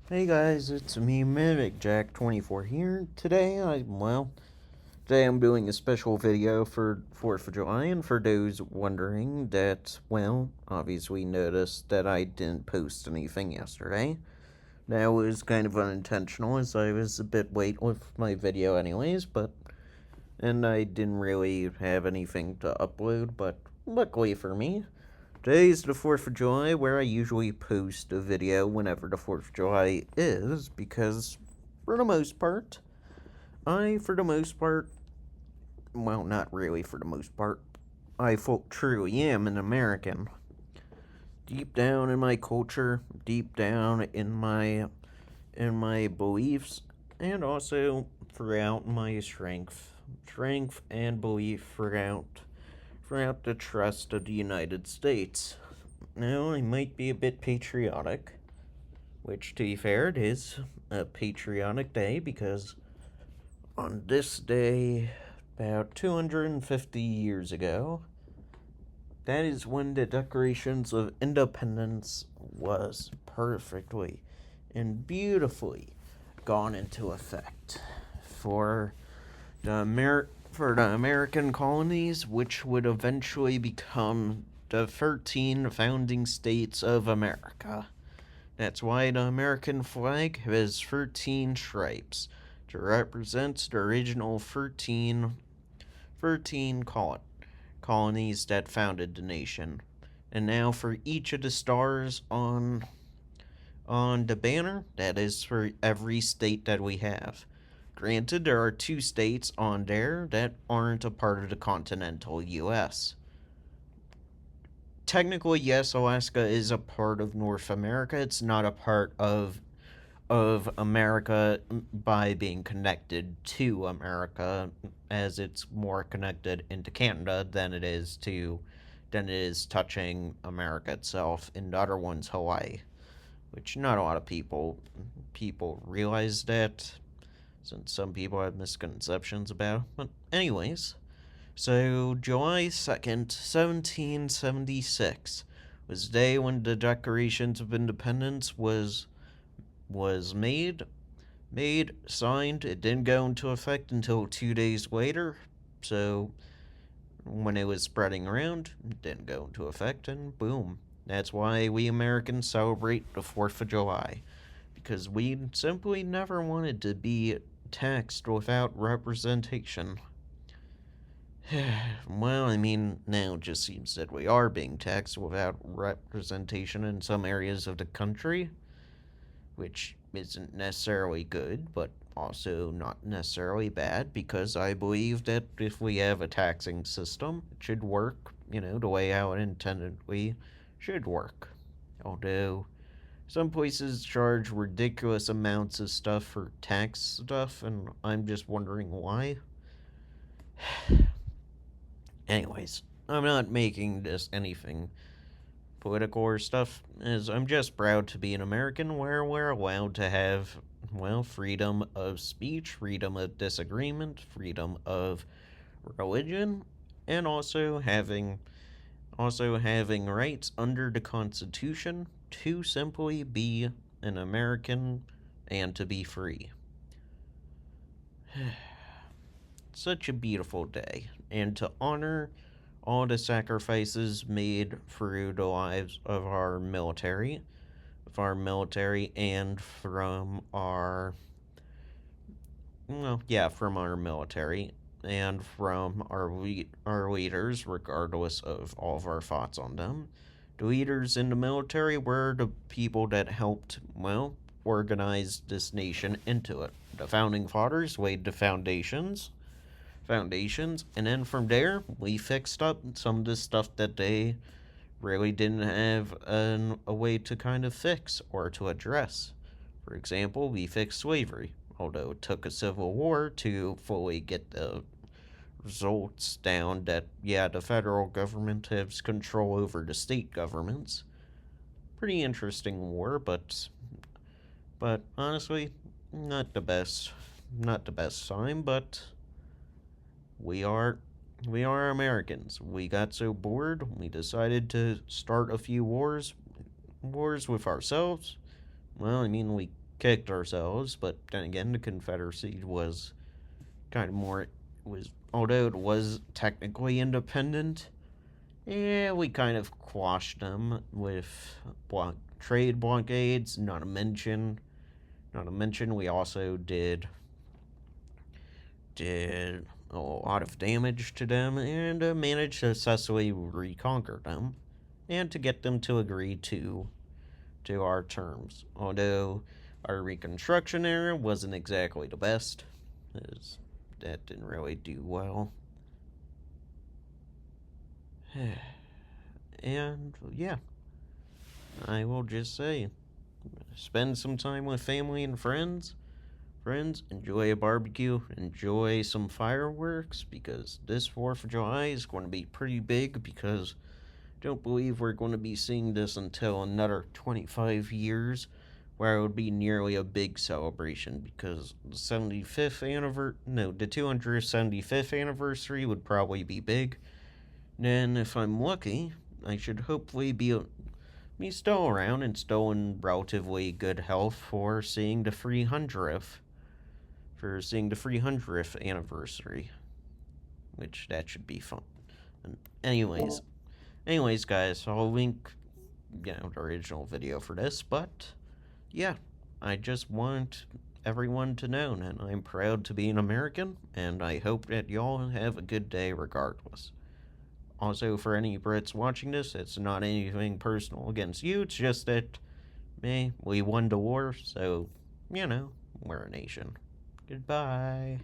Hey guys, it's me, Mimic Jack 24 here. Today I'm doing a special video for 4th of July, and for those wondering that, obviously noticed that I didn't post anything yesterday. That was kind of unintentional, as I was a bit late with my video and I didn't really have anything to upload, but luckily for me, today's the 4th of July, where I usually post a video whenever the 4th of July is, because for the most part, for the most part, not really for the most part, truly am an American. Deep down in my culture, deep down in my beliefs, and also throughout my strength and belief throughout the trust of the United States. Now, I might be a bit patriotic, which, to be fair, it is a patriotic day because on this day, about 250 years ago, that is when the Declarations of Independence was perfectly and beautifully gone into effect for for the American colonies, which would eventually become the 13 founding states of America. That's why the American flag has 13 stripes to represent the original 13 colonies that founded the nation. And now for each of the stars on the banner, that is for every state that we have. Granted, there are two states on there that aren't a part of the continental US. Technically, yes, Alaska is a part of North America. It's not a part of America by being connected to America, as it's more connected into Canada than it is touching America itself. And the other one's Hawaii, which not a lot of people realize that, since some people have misconceptions about it. But anyways, so July 2nd, 1776 was the day when the Declarations of Independence was signed. It didn't go into effect until 2 days later. So when it was spreading around, it didn't go into effect, and boom. That's why we Americans celebrate the 4th of July, because we simply never wanted to be taxed without representation. Well, I mean, now it just seems that we are being taxed without representation in some areas of the country, which isn't necessarily good, but also not necessarily bad, because I believe that if we have a taxing system, it should work, the way how it intendedly should work. Although some places charge ridiculous amounts of stuff for tax stuff, and I'm just wondering why. Anyways, I'm not making this anything political or stuff, as I'm just proud to be an American where we're allowed to have, freedom of speech, freedom of disagreement, freedom of religion, and also having rights under the Constitution to simply be an American and to be free. Such a beautiful day, and to honor all the sacrifices made through the lives of our military, and from our military, and from our leaders, regardless of all of our thoughts on them. The leaders in the military were the people that helped, organize this nation into it. The founding fathers laid the foundations, and then from there we fixed up some of the stuff that they really didn't have a way to kind of fix or to address. For example, we fixed slavery, although it took a civil war to fully get the results down that, yeah, the federal government has control over the state governments. Pretty interesting war, but honestly, not the best sign, but we are we are Americans. We got so bored, we decided to start a few wars with ourselves. Well, I mean, kicked ourselves, but then again, the Confederacy was kind of more, was, although it was technically independent, yeah, we kind of quashed them with trade blockades. Not to mention, we also did a lot of damage to them and managed to successfully reconquer them and to get them to agree to our terms. Although our Reconstruction era wasn't exactly the best, as that didn't really do well. And yeah, I will just say, spend some time with family and friends. Enjoy a barbecue, enjoy some fireworks, because this 4th of July is going to be pretty big, because I don't believe we're going to be seeing this until another 25 years, where it would be nearly a big celebration, because the 275th anniversary would probably be big. Then, if I'm lucky, I should hopefully be still around and still in relatively good health for seeing the 300th anniversary, which that should be fun. And anyways, guys, I'll link the original video for this, but yeah, I just want everyone to know that I'm proud to be an American, and I hope that y'all have a good day regardless. Also, for any Brits watching this, it's not anything personal against you, it's just that, we won the war, so, we're a nation. Goodbye.